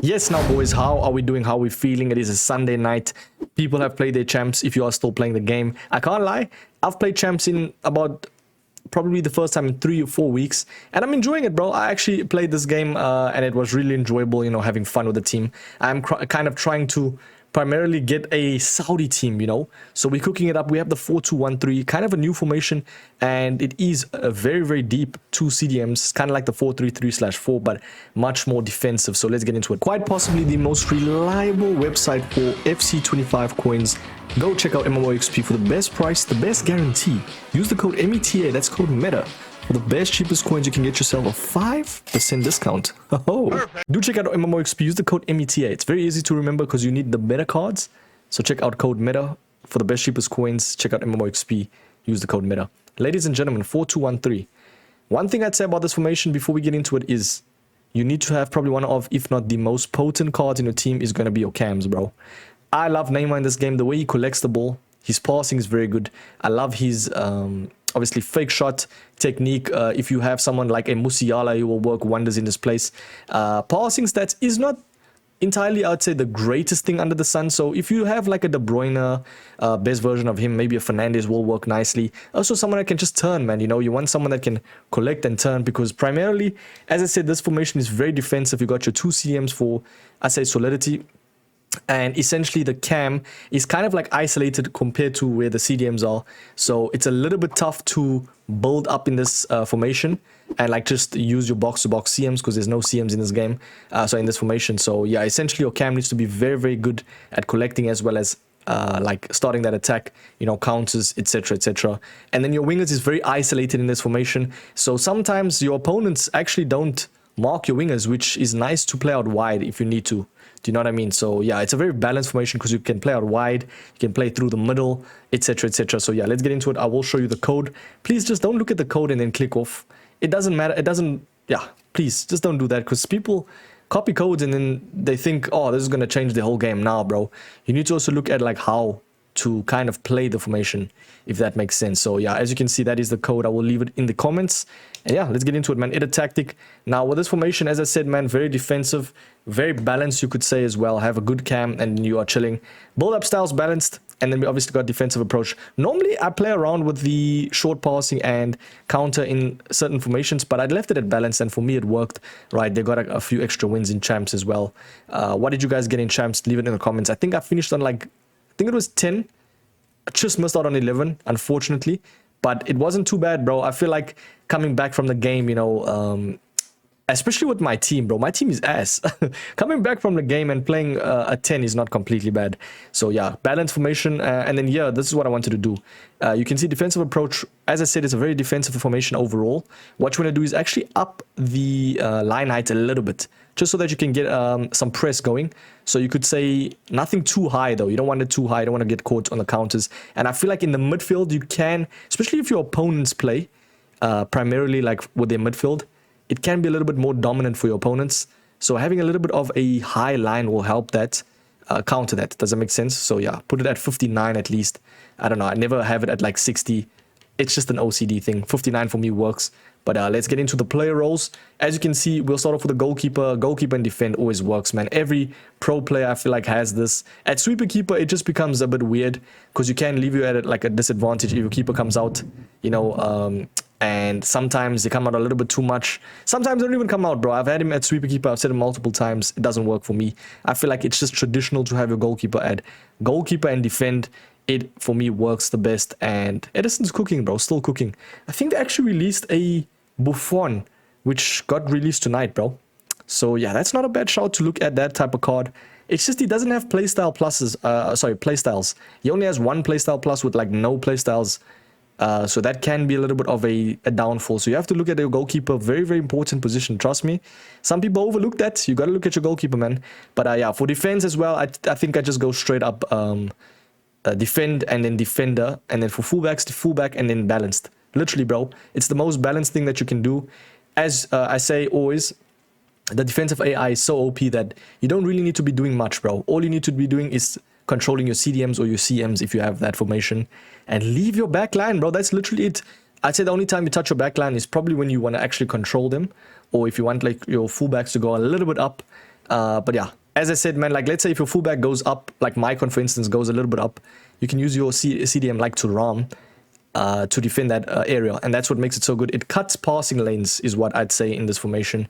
Yes, now boys, how are we doing? How are we feeling? It is a Sunday night. People have played their champs if you are still playing the game. I can't lie, I've played champs in about probably the first time in 3 or 4 weeks, and I'm enjoying it, bro. I actually played this game and it was really enjoyable, you know, having fun with the team. I'm kind of trying to primarily get a Saudi team, you know, so we're cooking it up. We have the 4-2-1-3, kind of a new formation, and it is a very, very deep 2 CDMs, kind of like the 4-3-3/4, but much more defensive. So let's get into it. Quite possibly the most reliable website for FC25 coins. Go check out MMOXP for the best price, the best guarantee. Use the code META, that's code META, for the best, cheapest coins. You can get yourself a 5% discount. Oh, do check out MMOXP. Use the code META. It's very easy to remember because you need the meta cards. So check out code META for the best, cheapest coins. Check out MMOXP. Use the code META. Ladies and gentlemen, 4-2-1-3. One thing I'd say about this formation before we get into it is you need to have probably one of, if not the most potent cards in your team is going to be your cams, bro. I love Neymar in this game. The way he collects the ball, his passing is very good. I love his obviously fake shot technique. If you have someone like a Musiala, he will work wonders in this place. Passing stats is not entirely, I would say, the greatest thing under the sun. So if you have like a De Bruyne, best version of him, maybe a Fernandes will work nicely. Also someone that can just turn, man. You know, you want someone that can collect and turn, because primarily, as I said, this formation is very defensive. You got your 2 CMs for, I say, solidity. And essentially the cam is kind of like isolated compared to where the CDMs are. So it's a little bit tough to build up in this formation and like just use your box-to-box CMs, because there's no CMs in this game, so in this formation. So yeah, essentially your cam needs to be very, very good at collecting, as well as like starting that attack, you know, counters, etc, etc. And then your wingers is very isolated in this formation. So sometimes your opponents actually don't mark your wingers, which is nice to play out wide if you need to. Do you know what I mean? So yeah, it's a very balanced formation because you can play out wide, you can play through the middle, etc, etc. So yeah, let's get into it. I will show you the code. Please just don't look at the code and then click off. It doesn't matter. It doesn't, yeah, please just don't do that, because people copy codes and then they think, oh, this is going to change the whole game. Now, bro, you need to also look at like how to kind of play the formation, if that makes sense. So yeah, as you can see, that is the code. I will leave it in the comments. And yeah, let's get into it, man. Edit tactic. Now with this formation, as I said, man, very defensive, very balanced, you could say as well. Have a good cam and you are chilling. Build up styles balanced, and then we obviously got defensive approach. Normally I play around with the short passing and counter in certain formations, but I left it at balance, and for me it worked. Right, they got a few extra wins in champs as well. What did you guys get in champs? Leave it in the comments. I think I finished on like, I think it was 10. I just missed out on 11, unfortunately, but it wasn't too bad, bro. I feel like coming back from the game, you know, especially with my team, bro. My team is ass. Coming back from the game and playing a 10 is not completely bad. So yeah, balanced formation. And then yeah, this is what I wanted to do. You can see defensive approach. As I said, it's a very defensive formation overall. What you want to do is actually up the line height a little bit, just so that you can get some press going. So you could say nothing too high, though. You don't want it too high. You don't want to get caught on the counters. And I feel like in the midfield, you can, especially if your opponents play primarily like with their midfield, it can be a little bit more dominant for your opponents. So having a little bit of a high line will help that, counter that. Does that make sense? So yeah, put it at 59 at least. I don't know. I never have it at like 60. It's just an OCD thing. 59 for me works. But let's get into the player roles. As you can see, we'll start off with the goalkeeper. Goalkeeper and defend always works, man. Every pro player, I feel like, has this. At sweeper keeper, it just becomes a bit weird, because you can leave you at like a disadvantage if your keeper comes out, you know, and sometimes they come out a little bit too much. Sometimes they don't even come out, bro. I've had him at sweeper keeper. I've said it multiple times. It doesn't work for me. I feel like it's just traditional to have your goalkeeper at goalkeeper and defend. It, for me, works the best. And Edison's cooking, bro. Still cooking. I think they actually released a Buffon, which got released tonight, bro. So yeah, that's not a bad shout to look at that type of card. It's just he doesn't have playstyle pluses. Playstyles. He only has one playstyle plus with like no playstyles. So that can be a little bit of a downfall. So you have to look at your goalkeeper. Very, very important position. Trust me. Some people overlook that. You got to look at your goalkeeper, man. But yeah, for defense as well, I think I just go straight up defend and then defender. And then for fullbacks, the fullback and then balanced. Literally, bro. It's the most balanced thing that you can do. As I say always, the defensive AI is so OP that you don't really need to be doing much, bro. All you need to be doing is controlling your CDMs or your CMs if you have that formation, and leave your back line, bro. That's literally it. I'd say the only time you touch your back line is probably when you want to actually control them, or if you want like your fullbacks to go a little bit up, But yeah, as I said, man, like let's say if your fullback goes up, like Maicon, for instance, goes a little bit up, you can use your CDM like Thuram to defend that area. And that's what makes it so good. It cuts passing lanes is what I'd say in this formation.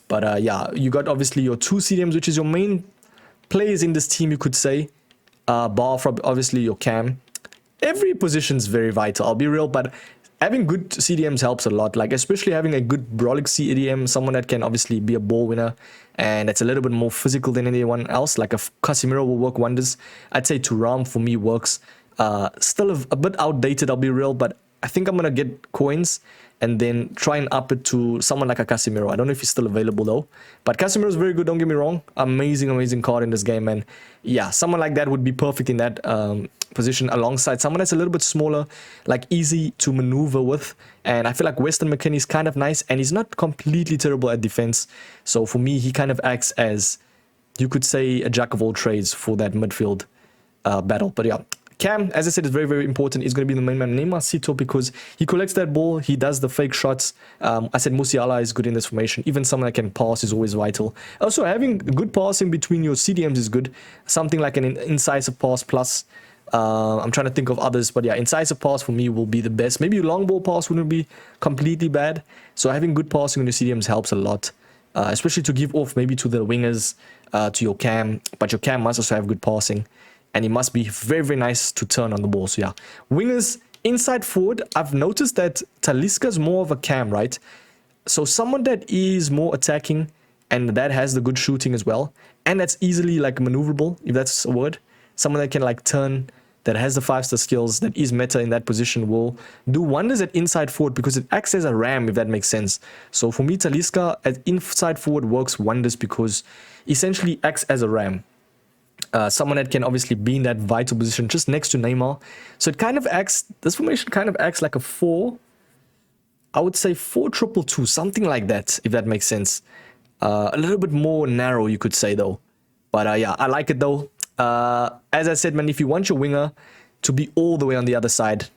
But yeah, you got obviously your 2 CDMs, which is your main players in this team, you could say. Bar from obviously your cam. Every position's very vital, I'll be real, but having good CDMs helps a lot. Like especially having a good brolic CDM, someone that can obviously be a ball winner and it's a little bit more physical than anyone else. Like a Casemiro will work wonders. I'd say Thuram for me works. Still a bit outdated, I'll be real, but I think I'm gonna get coins and then try and up it to someone like a Casemiro. I don't know if he's still available though, but Casemiro is very good, don't get me wrong. Amazing card in this game, and yeah, someone like that would be perfect in that position alongside someone that's a little bit smaller, like easy to maneuver with. And I feel like Weston McKennie is kind of nice, and he's not completely terrible at defense. So for me, he kind of acts as, you could say, a jack of all trades for that midfield battle. But yeah, Cam, as I said, is very important. He's going to be the main man. Neymar Sito, because he collects that ball, he does the fake shots. I said Musiala is good in this formation. Even someone that can pass is always vital. Also, having good passing between your CDMs is good. Something like an incisive pass plus. I'm trying to think of others, but yeah, incisive pass for me will be the best. Maybe a long ball pass wouldn't be completely bad. So having good passing on your CDMs helps a lot, especially to give off maybe to the wingers, to your Cam. But your Cam must also have good passing. And he must be very nice to turn on the ball. So yeah, wingers, inside forward, I've noticed that Talisca's more of a Cam, right? So someone that is more attacking and that has the good shooting as well. And that's easily like maneuverable, if that's a word. Someone that can like turn, that has the 5-star skills, that is meta in that position, will do wonders at inside forward because it acts as a ram, if that makes sense. So for me, Talisca at inside forward works wonders because essentially acts as a ram. Someone that can obviously be in that vital position just next to Neymar. So it kind of acts, this formation kind of acts like a 4, I would say 4-2-2, something like that, if that makes sense. A little bit more narrow, you could say, though. But yeah, I like it, though. As I said, man, if you want your winger to be all the way on the other side,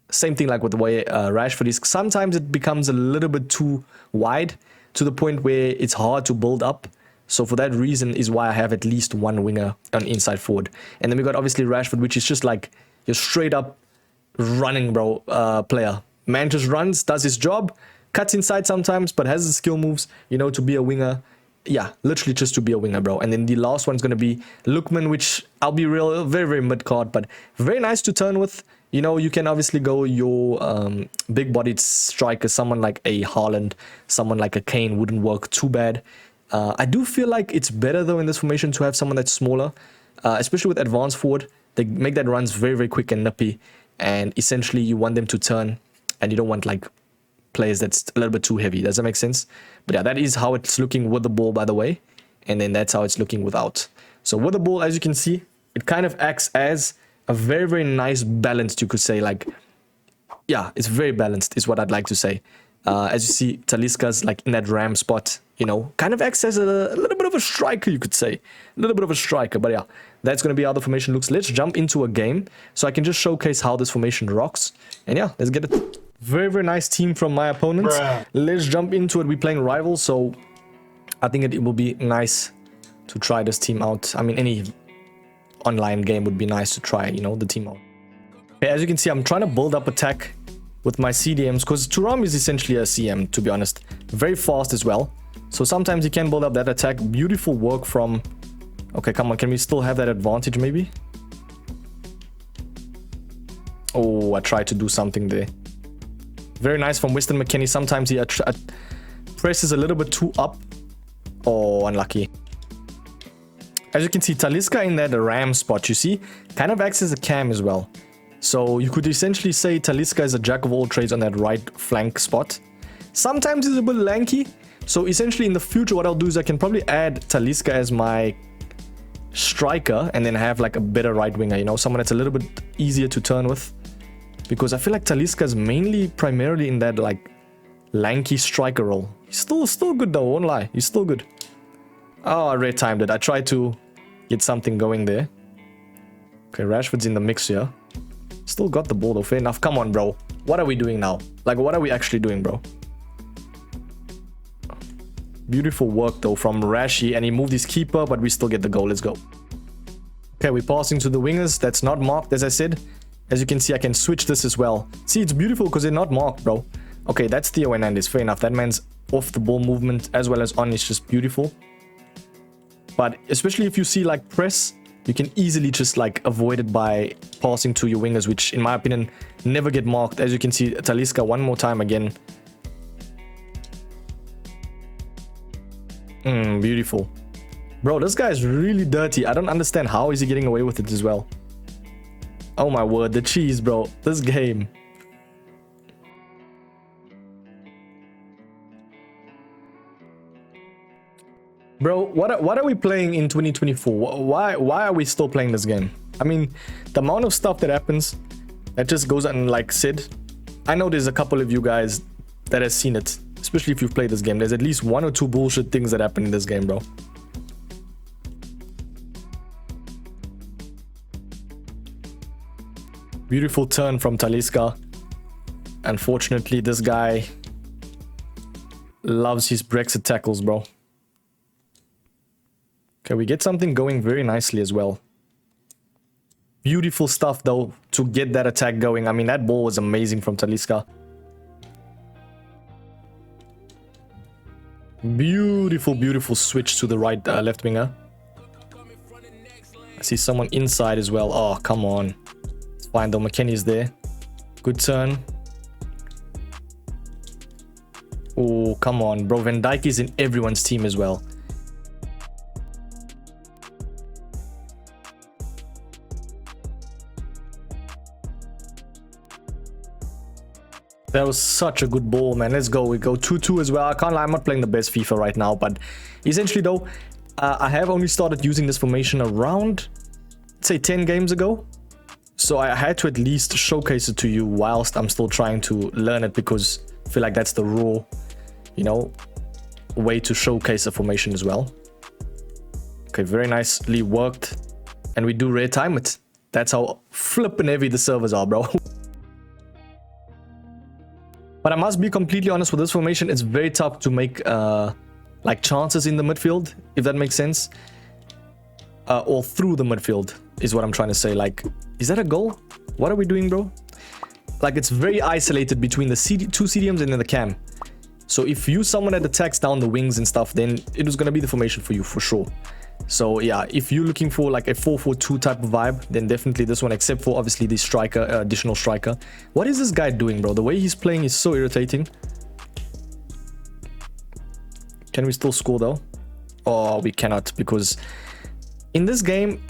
same thing like with the way Rashford is, sometimes it becomes a little bit too wide to the point where it's hard to build up. So for that reason is why I have at least one winger on inside forward. And then we got obviously Rashford, which is just like your straight up running, bro, player. Man just runs, does his job, cuts inside sometimes, but has the skill moves, you know, to be a winger. Yeah, literally just to be a winger, bro. And then the last one's going to be Lookman, which I'll be real, very mid card, but very nice to turn with. You know, you can obviously go your big-bodied striker, someone like a Haaland, someone like a Kane wouldn't work too bad. I do feel like it's better, though, in this formation to have someone that's smaller, especially with advanced forward. They make that runs very quick and nippy, and essentially you want them to turn, and you don't want, like, players that's a little bit too heavy. Does that make sense? But yeah, that is how it's looking with the ball, by the way, and then that's how it's looking without. So with the ball, as you can see, it kind of acts as a very nice balanced, you could say. Like, yeah, it's very balanced, is what I'd like to say. As you see, Talisca's like in that ram spot, you know, kind of acts as a little bit of a striker, you could say. A little bit of a striker, but yeah, that's going to be how the formation looks. Let's jump into a game so I can just showcase how this formation rocks. And yeah, let's get it. Very nice team from my opponents. Let's jump into it. We're playing rivals, so I think it will be nice to try this team out. I mean, any online game would be nice to try, you know, the team out. Okay, as you can see, I'm trying to build up attack with my CDMs, because Thuram is essentially a CM, to be honest. Very fast as well. So sometimes you can build up that attack. Beautiful work from... Okay, come on, can we still have that advantage, maybe? Oh, I tried to do something there. Very nice from Weston McKennie. Sometimes he presses a little bit too up. Oh, unlucky. As you can see, Talisca in that ram spot, you see, kind of acts as a cam as well. So you could essentially say Talisca is a jack of all trades on that right flank spot. Sometimes he's a bit lanky. So essentially in the future, what I'll do is I can probably add Talisca as my striker and then have like a better right winger, you know, someone that's a little bit easier to turn with. Because I feel like Talisca is mainly primarily in that like lanky striker role. He's still good though, won't lie. He's still good. Oh, I red timed it. I tried to get something going there. Okay, Rashford's in the mix here. Still got the ball though, fair enough. Come on, bro. What are we doing now? Like, what are we actually doing, bro? Beautiful work though from Rashi, and he moved his keeper, but we still get the goal. Let's go. Okay, we're passing to the wingers. That's not marked, as I said. As you can see, I can switch this as well. See, it's beautiful because they're not marked, bro. Okay, that's Theo Hernandez. Fair enough. That man's off the ball movement as well as on is just beautiful. But especially if you see like press, you can easily just like avoid it by passing to your wingers, which in my opinion never get marked. As you can see, Talisca one more time again. Beautiful. Bro, this guy is really dirty. I don't understand how is he getting away with it as well. Oh my word, the cheese, bro. This game. Bro, what are we playing in 2024? Why are we still playing this game? I mean, the amount of stuff that happens, that just goes on like Sid. I know there's a couple of you guys that has seen it, especially if you've played this game. There's at least one or two bullshit things that happen in this game, bro. Beautiful turn from Talisca. Unfortunately, this guy loves his Brexit tackles, bro. Okay, we get something going very nicely as well. Beautiful stuff, though, to get that attack going. I mean, that ball was amazing from Talisca. Beautiful, beautiful switch to the right left winger. I see someone inside as well. Oh, come on. It's fine, though. McKennie's there. Good turn. Oh, come on, bro. Van Dijk is in everyone's team as well. That was such a good ball, man. Let's go. We go 2-2 as well. I can't lie, I'm not playing the best FIFA right now, but essentially though, I have only started using this formation around, say, 10 games ago. So I had to at least showcase it to you whilst I'm still trying to learn it, because I feel like that's the raw, you know, way to showcase a formation as well. Okay, very nicely worked. And we do rare time it. That's how flippin' heavy the servers are, bro. But I must be completely honest with this formation. It's very tough to make like chances in the midfield, if that makes sense. Or through the midfield is what I'm trying to say. Like, is that a goal? What are we doing, bro? Like, it's very isolated between the two CDMs and then the cam. So if you someone that attacks down the wings and stuff, then it was going to be the formation for you for sure. So yeah, if you're looking for like a 4-4-2 type of vibe, then definitely this one, except for obviously the striker, additional striker. What is this guy doing, bro? The way he's playing is so irritating. Can we still score though? Oh, we cannot, because in this game,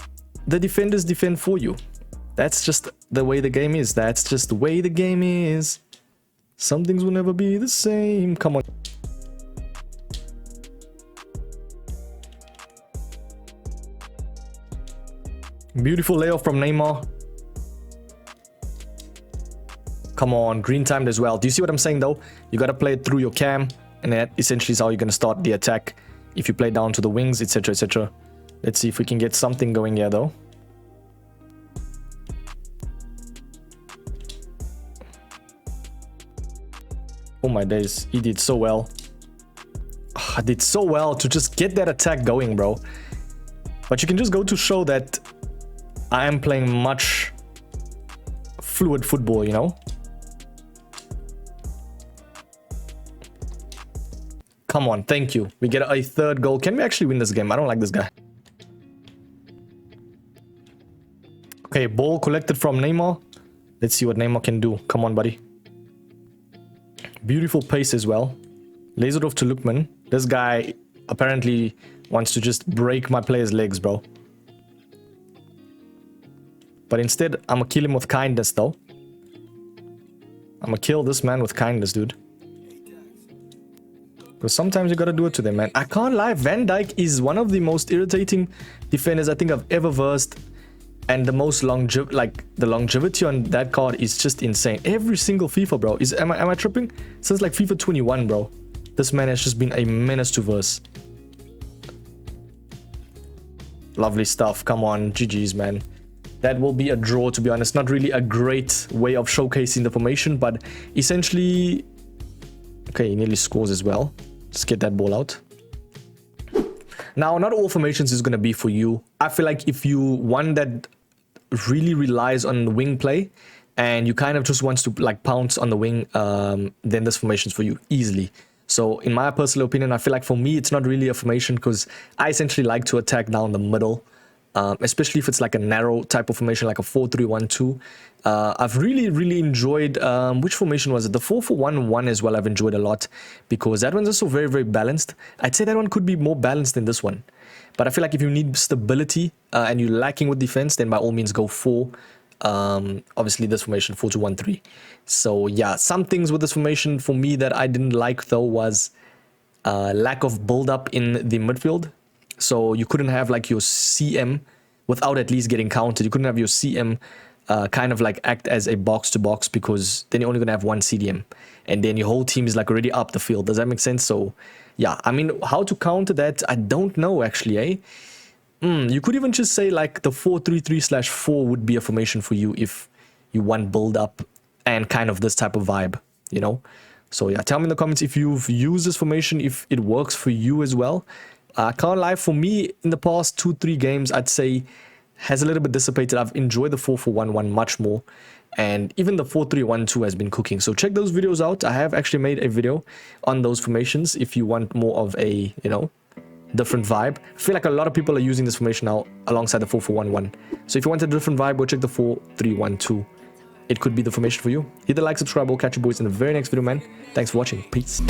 the defenders defend for you. That's just the way the game is. That's just the way the game is. Some things will never be the same. Come on. Beautiful layoff from Neymar. Come on, green timed as well. Do you see what I'm saying though? You gotta play it through your cam, and that essentially is how you're gonna start the attack. If you play down to the wings, etc, etc. Let's see if we can get something going here though. Oh my days, he did so well. I did so well to just get that attack going, bro. But you can just go to show that I am playing much fluid football, you know? Come on, thank you. We get a third goal. Can we actually win this game? I don't like this guy. Okay, ball collected from Neymar. Let's see what Neymar can do. Come on, buddy. Beautiful pace as well. Lays it off to Lukman. This guy apparently wants to just break my player's legs, bro. But instead, I'm gonna kill him with kindness, though. I'm gonna kill this man with kindness, dude. Because sometimes you gotta do it to them, man. I can't lie, Van Dijk is one of the most irritating defenders I think I've ever versed. And the most the longevity on that card is just insane. Every single FIFA, bro. Am I tripping? Since like FIFA 21, bro. This man has just been a menace to verse. Lovely stuff. Come on, GG's, man. That will be a draw, to be honest. Not really a great way of showcasing the formation, but essentially... Okay, he nearly scores as well. Just get that ball out. Now, not all formations is going to be for you. I feel like if you one that really relies on wing play and you kind of just wants to like pounce on the wing, then this formation's for you easily. So in my personal opinion, I feel like for me, it's not really a formation because I essentially like to attack down the middle, especially if it's like a narrow type of formation, like a 4-3-1-2. I've really enjoyed, which formation was it? The 4-4-1-1 as well, I've enjoyed a lot because that one's also very balanced. I'd say that one could be more balanced than this one. But I feel like if you need stability and you're lacking with defense, then by all means go 4. Obviously this formation 4-2-1-3. So yeah, some things with this formation for me that I didn't like though was lack of build up in the midfield. So you couldn't have like your CM without at least getting counted. You couldn't have your CM kind of like act as a box to box because then you're only gonna have one CDM and then your whole team is like already up the field. Does that make sense? So yeah, I mean, how to counter that, I don't know actually, eh? You could even just say like the 4-3-3/4 would be a formation for you if you want build up and kind of this type of vibe, you know? So yeah, tell me in the comments if you've used this formation, if it works for you as well. I can't lie, for me in the past 2-3 games, I'd say has a little bit dissipated. I've enjoyed the 4-4-1-1 much more. And even the 4-3-1-2 has been cooking. So check those videos out. I have actually made a video on those formations if you want more of a, you know, different vibe. I feel like a lot of people are using this formation now alongside the 4-4-1-1. So if you want a different vibe, go check the 4-3-1-2. It could be the formation for you. Hit the like, subscribe. We'll catch you boys in the very next video, man. Thanks for watching. Peace.